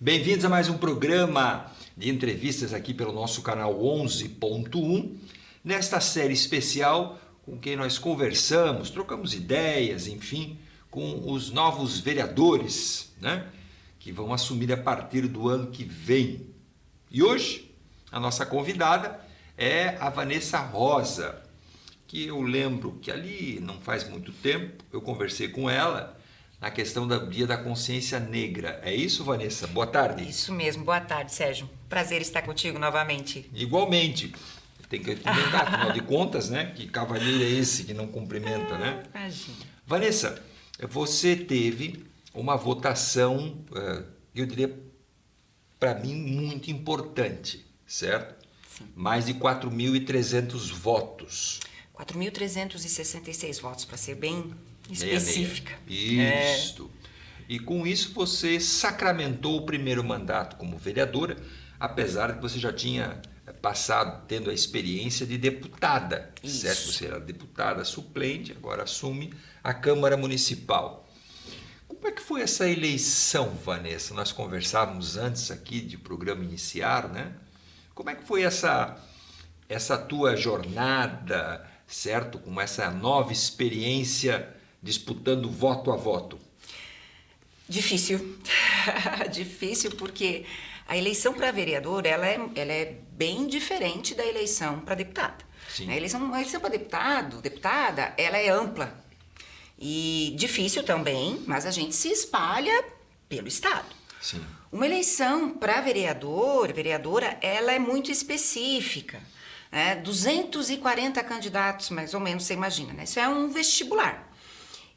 Bem-vindos a mais um programa de entrevistas aqui pelo nosso canal 11.1. Nesta série especial com quem nós conversamos, trocamos ideias, enfim, com os novos vereadores, né, que vão assumir a partir do ano que vem. E hoje a nossa convidada é a Vanessa Rosa, que eu lembro que ali não faz muito tempo eu conversei com ela na questão do Dia da Consciência Negra. É isso, Vanessa? Boa tarde. Isso mesmo. Boa tarde, Sérgio. Prazer estar contigo novamente. Igualmente. Tem que cumprimentar, afinal de contas, né? Que cavalheiro é esse que não cumprimenta, né? Imagina. Vanessa, você teve uma votação, eu diria, para mim, muito importante, certo? Sim. Mais de 4.300 votos. 4.366 votos, para ser bem específica. Isso. E com isso você sacramentou o primeiro mandato como vereadora, apesar de que você já tinha passado, tendo a experiência de deputada. Isso. Certo? Você era deputada suplente, agora assume a Câmara Municipal. Como é que foi essa eleição, Vanessa? Nós conversávamos antes aqui de o programa iniciar, né? Como é que foi essa tua jornada, certo? Com essa nova experiência disputando voto a voto? Difícil. Difícil porque a eleição para vereador ela é bem diferente da eleição para deputada. Sim. A eleição para deputada, ela é ampla e difícil também, mas a gente se espalha pelo estado. Sim. Uma eleição para vereadora, ela é muito específica. 240 candidatos, mais ou menos, você imagina, né? Isso é um vestibular.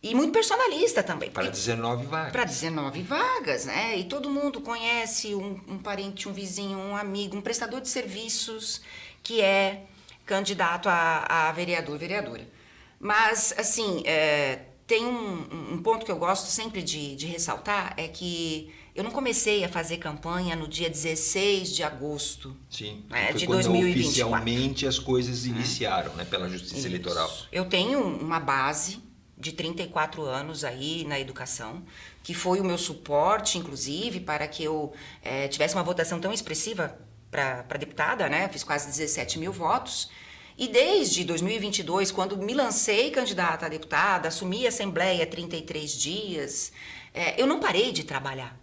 E muito personalista também. Para 19 vagas. Para 19 vagas, né? E todo mundo conhece um parente, um vizinho, um amigo, um prestador de serviços que é candidato a vereador, vereadora. Mas, assim, tem um ponto que eu gosto sempre de ressaltar, é que eu não comecei a fazer campanha no dia 16 de agosto. Sim, foi de quando 2024. Oficialmente as coisas iniciaram, né, pela Justiça Isso. Eleitoral. Eu tenho uma base de 34 anos aí na educação, que foi o meu suporte, inclusive, para que eu tivesse uma votação tão expressiva para deputada, né? Fiz quase 17 mil votos. E desde 2022, quando me lancei candidata a deputada, assumi a Assembleia 33 dias, eu não parei de trabalhar.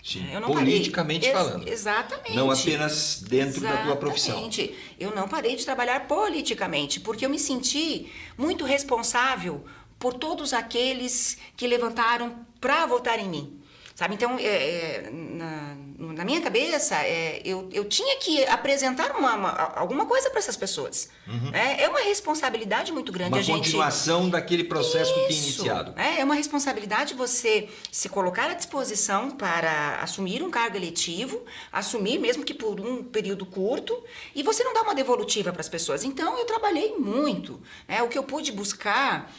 Sim, Eu não politicamente parei. falando. Exatamente. Não apenas dentro da tua profissão. Exatamente. Eu não parei de trabalhar politicamente, porque eu me senti muito responsável por todos aqueles que levantaram para votar em mim. Sabe? Então, na minha cabeça, eu tinha que apresentar alguma coisa para essas pessoas. Uhum. É uma responsabilidade muito grande. Uma continuação daquele processo que tinha iniciado. É uma responsabilidade você se colocar à disposição para assumir um cargo eletivo, assumir mesmo que por um período curto, e você não dá uma devolutiva para as pessoas. Então, eu trabalhei muito. O que eu pude buscar...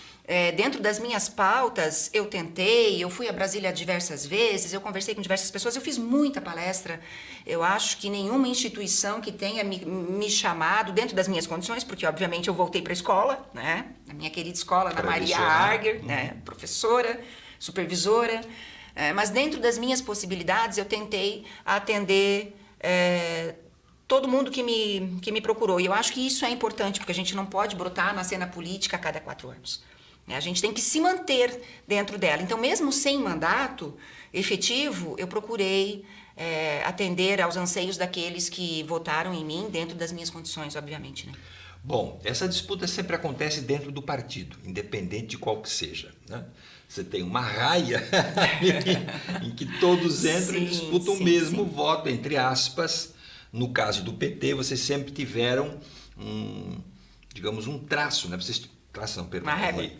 dentro das minhas pautas, eu fui a Brasília diversas vezes, eu conversei com diversas pessoas, eu fiz muita palestra. Eu acho que nenhuma instituição que tenha me chamado dentro das minhas condições, porque obviamente eu voltei para a escola, né? A minha querida escola, na Maria Arger, né? Professora, supervisora, mas dentro das minhas possibilidades eu tentei atender todo mundo que me procurou. E eu acho que isso é importante, porque a gente não pode brotar na cena política a cada 4 anos. A gente tem que se manter dentro dela. Então, mesmo sem mandato efetivo, eu procurei atender aos anseios daqueles que votaram em mim dentro das minhas condições, obviamente, né? Bom, essa disputa sempre acontece dentro do partido, independente de qual que seja, né? Você tem uma raia em que todos entram e disputam o mesmo voto, entre aspas. No caso do PT, vocês sempre tiveram um traço, né? Vocês traçam, uma régua.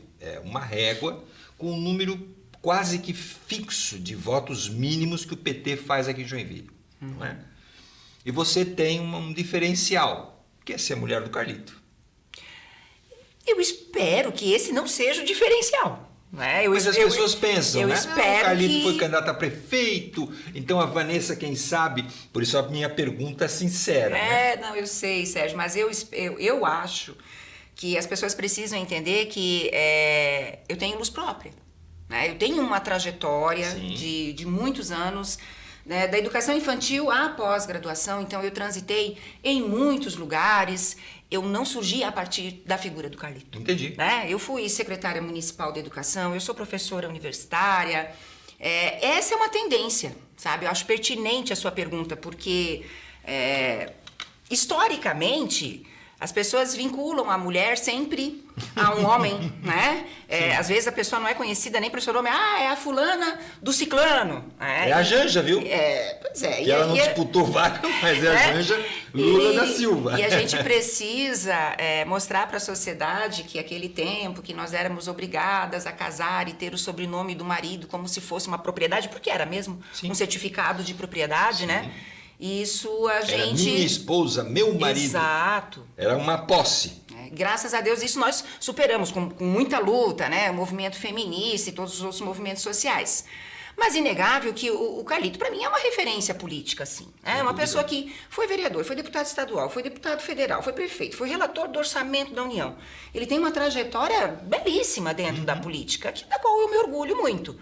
Uma régua com um número quase que fixo de votos mínimos que o PT faz aqui em Joinville. Uhum. Não é? E você tem um diferencial, que é ser mulher do Carlito. Eu espero que esse não seja o diferencial. Mas as pessoas pensam, né? Espero o Carlito foi candidato a prefeito, então a Vanessa, quem sabe, por isso a minha pergunta sincera. Né? Não, eu sei, Sérgio, mas eu acho que as pessoas precisam entender que eu tenho luz própria. Né? Eu tenho uma trajetória de muitos anos né, da educação infantil à pós-graduação, então eu transitei em muitos lugares, eu não surgi a partir da figura do Carlito. Entendi. Né? Eu fui secretária municipal de educação, eu sou professora universitária, essa é uma tendência, sabe? Eu acho pertinente a sua pergunta, porque historicamente as pessoas vinculam a mulher sempre a um homem, né? Às vezes a pessoa não é conhecida nem pelo seu nome. É a fulana do ciclano. É a Janja, viu? Pois é. Que ela não disputou vaga, mas é a Janja Lula da Silva. E a gente precisa mostrar para a sociedade que aquele tempo que nós éramos obrigadas a casar e ter o sobrenome do marido como se fosse uma propriedade, porque era mesmo um certificado de propriedade, né? Isso a gente... Era minha esposa, meu marido. Exato. Era uma posse. Graças a Deus, isso nós superamos com muita luta, né? O movimento feminista e todos os outros movimentos sociais. Mas inegável que o Carlito, para mim, é uma referência política, assim. É uma pessoa que foi vereador, foi deputado estadual, foi deputado federal, foi prefeito, foi relator do orçamento da União. Ele tem uma trajetória belíssima dentro da política, da qual eu me orgulho muito.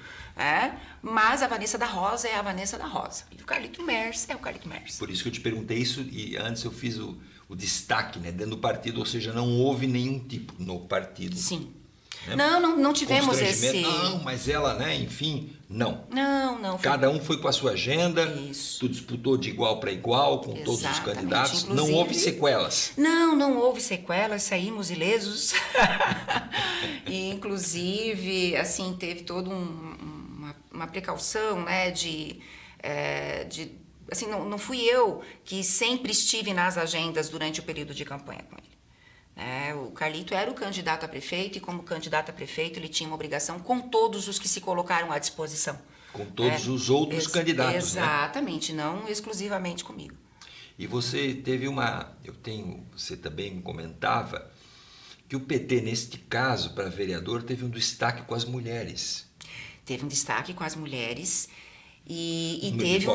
Mas a Vanessa da Rosa é a Vanessa da Rosa. E o Carlito Mers é o Carlito Mers. Por isso que eu te perguntei isso, e antes eu fiz o destaque, né, dentro do partido, ou seja, não houve nenhum tipo no partido. Sim. Né? Não tivemos esse... Não, mas ela, né, enfim, não. Não. Cada um foi com a sua agenda, Isso. tu disputou de igual para igual com todos os candidatos, inclusive, não houve sequelas. Não houve sequelas, saímos ilesos. E, inclusive, assim, teve toda uma precaução, né, assim, não fui eu que sempre estive nas agendas durante o período de campanha com ele. O Carlito era o candidato a prefeito e, como candidato a prefeito, ele tinha uma obrigação com todos os que se colocaram à disposição. Com todos os outros candidatos, exatamente, né? Não exclusivamente comigo. E você teve você também me comentava que o PT, neste caso, para vereador, teve um destaque com as mulheres. Teve um destaque com as mulheres e teve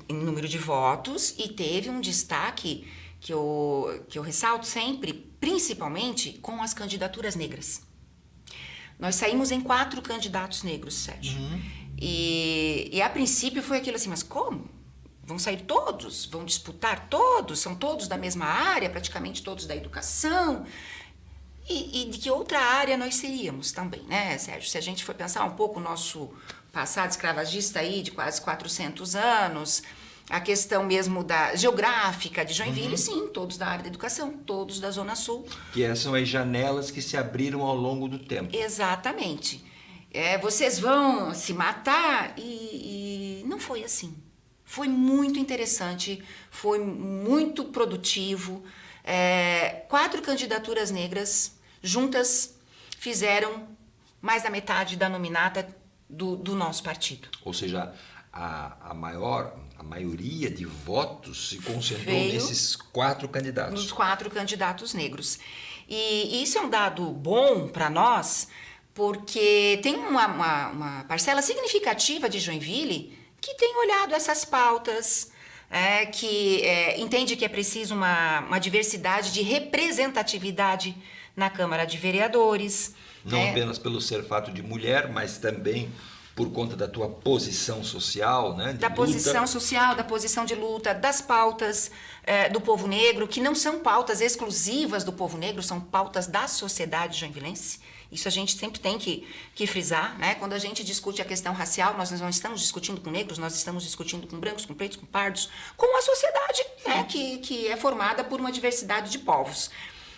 em número de votos, e teve um destaque que eu ressalto sempre, principalmente com as candidaturas negras. Nós saímos em 4 candidatos negros, Sérgio. E a princípio foi aquilo assim, mas como? Vão sair todos? Vão disputar todos? São todos da mesma área, praticamente todos da educação? E de que outra área nós seríamos também, né, Sérgio? Se a gente for pensar um pouco o nosso passado escravagista aí de quase 400 anos... A questão mesmo da geográfica de Joinville, sim, todos da área da educação, todos da Zona Sul. Que são as janelas que se abriram ao longo do tempo. Exatamente. Vocês vão se matar e não foi assim. Foi muito interessante, foi muito produtivo. 4 candidaturas negras juntas fizeram mais da metade da nominata do nosso partido. Ou seja, a maioria de votos se concentrou nesses 4 candidatos. Nos 4 candidatos negros. E isso é um dado bom para nós, porque tem uma parcela significativa de Joinville que tem olhado essas pautas, que entende que é preciso uma diversidade de representatividade na Câmara de Vereadores. Não apenas pelo ser fato de mulher, mas também por conta da tua posição social, né? Da posição social, da posição de luta, das pautas do povo negro, que não são pautas exclusivas do povo negro, são pautas da sociedade joinvilense. Isso a gente sempre tem que frisar, né? Quando a gente discute a questão racial, nós não estamos discutindo com negros, nós estamos discutindo com brancos, com pretos, com pardos, com a sociedade, né? que é formada por uma diversidade de povos.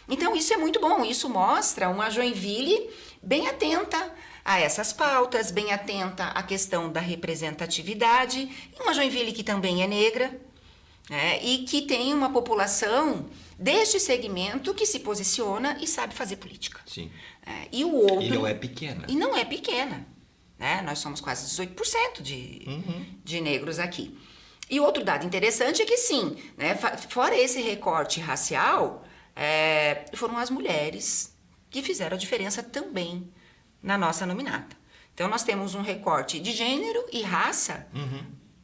Então isso é muito bom, isso mostra uma Joinville bem atenta a essas pautas, bem atenta à questão da representatividade, e uma Joinville que também é negra, né, e que tem uma população deste segmento que se posiciona e sabe fazer política. Sim. E o outro... E não é pequena. E não é pequena. Né? Nós somos quase 18% de negros aqui. E outro dado interessante é que sim, né, fora esse recorte racial, foram as mulheres que fizeram a diferença também na nossa nominata. Então, nós temos um recorte de gênero e raça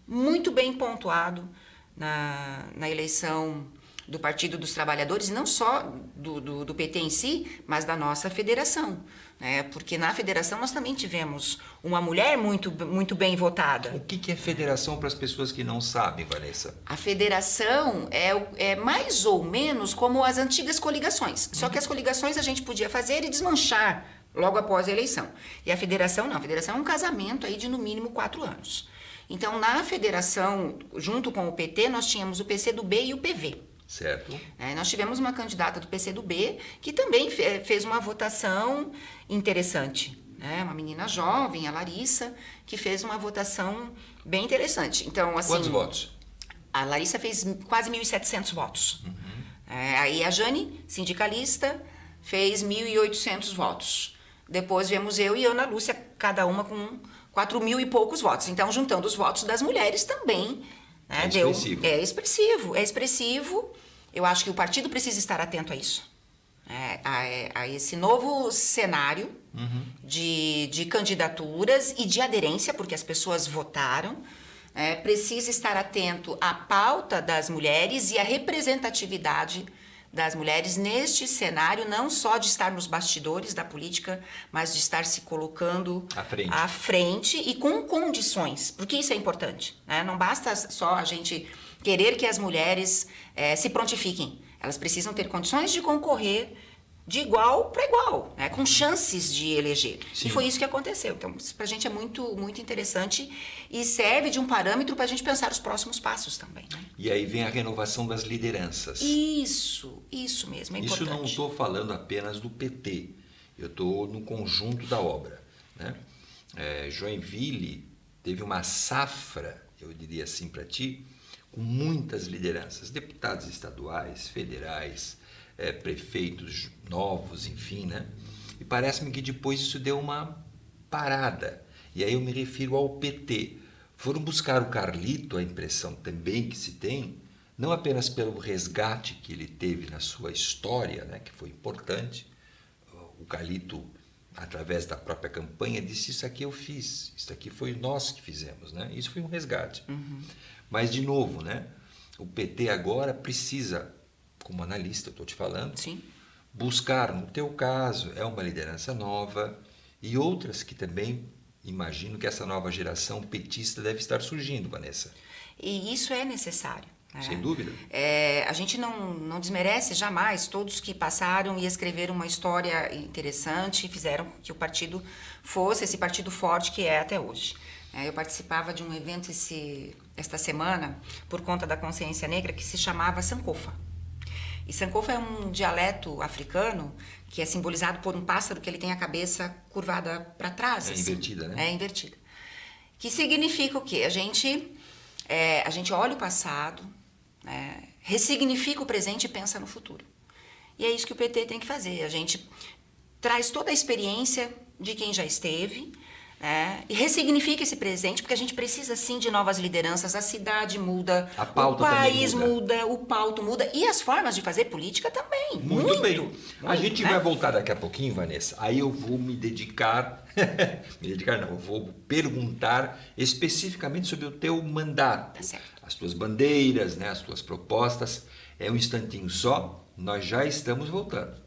muito bem pontuado na eleição do Partido dos Trabalhadores, e não só do PT em si, mas da nossa federação. Né? Porque na federação nós também tivemos uma mulher muito bem votada. O que é federação para as pessoas que não sabem, Vanessa? A federação é mais ou menos como as antigas coligações. Só que as coligações a gente podia fazer e desmanchar logo após a eleição. E a federação não. A federação é um casamento aí de no mínimo 4 anos. Então, na federação, junto com o PT, nós tínhamos o PCdoB e o PV. Certo. Nós tivemos uma candidata do PCdoB que também fez uma votação interessante. Uma menina jovem, a Larissa, que fez uma votação bem interessante. Então, assim, quantos votos? A Larissa fez quase 1.700 votos. Aí a Jane, sindicalista, fez 1.800 votos. Depois vemos eu e Ana Lúcia, cada uma com 4.000 e poucos votos. Então, juntando os votos das mulheres também, expressivo. É expressivo. Eu acho que o partido precisa estar atento a isso. A esse novo cenário de candidaturas e de aderência, porque as pessoas votaram. Precisa estar atento à pauta das mulheres e à representatividade das mulheres neste cenário, não só de estar nos bastidores da política, mas de estar se colocando à frente e com condições, porque isso é importante. Não basta só a gente querer que as mulheres se prontifiquem, elas precisam ter condições de concorrer de igual para igual, com chances de eleger. Sim. E foi isso que aconteceu. Então, isso para a gente é muito, muito interessante e serve de um parâmetro para a gente pensar os próximos passos também. E aí vem a renovação das lideranças. Isso mesmo, é importante. Isso não estou falando apenas do PT, eu estou no conjunto da obra. Joinville teve uma safra, eu diria assim para ti, com muitas lideranças, deputados estaduais, federais, prefeitos novos, enfim, E parece-me que depois isso deu uma parada. E aí eu me refiro ao PT. Foram buscar o Carlito, a impressão também que se tem, não apenas pelo resgate que ele teve na sua história, que foi importante. O Carlito, através da própria campanha, disse: isso aqui eu fiz, isso aqui foi nós que fizemos. Isso foi um resgate. Mas, de novo, o PT agora precisa, como analista, eu estou te falando, Sim. buscar, no teu caso, é uma liderança nova e outras que também imagino que essa nova geração petista deve estar surgindo, Vanessa. E isso é necessário. Sem dúvida. A gente não desmerece jamais todos que passaram e escreveram uma história interessante e fizeram que o partido fosse esse partido forte que é até hoje. Eu participava de um evento esta semana, por conta da consciência negra, que se chamava Sankofa. E Sankofa é um dialeto africano que é simbolizado por um pássaro que ele tem a cabeça curvada para trás. Invertida, É invertida. Que significa o quê? A gente olha o passado, ressignifica o presente e pensa no futuro. E é isso que o PT tem que fazer. A gente traz toda a experiência de quem já esteve, e ressignifica esse presente, porque a gente precisa sim de novas lideranças. A cidade muda, a pauta o país muda, o pauta muda e as formas de fazer política também. Muito bem. A gente vai voltar daqui a pouquinho, Vanessa. Aí eu vou me dedicar, eu vou perguntar especificamente sobre o teu mandato, Tá certo. as tuas bandeiras, as tuas propostas. É um instantinho só, nós já estamos voltando.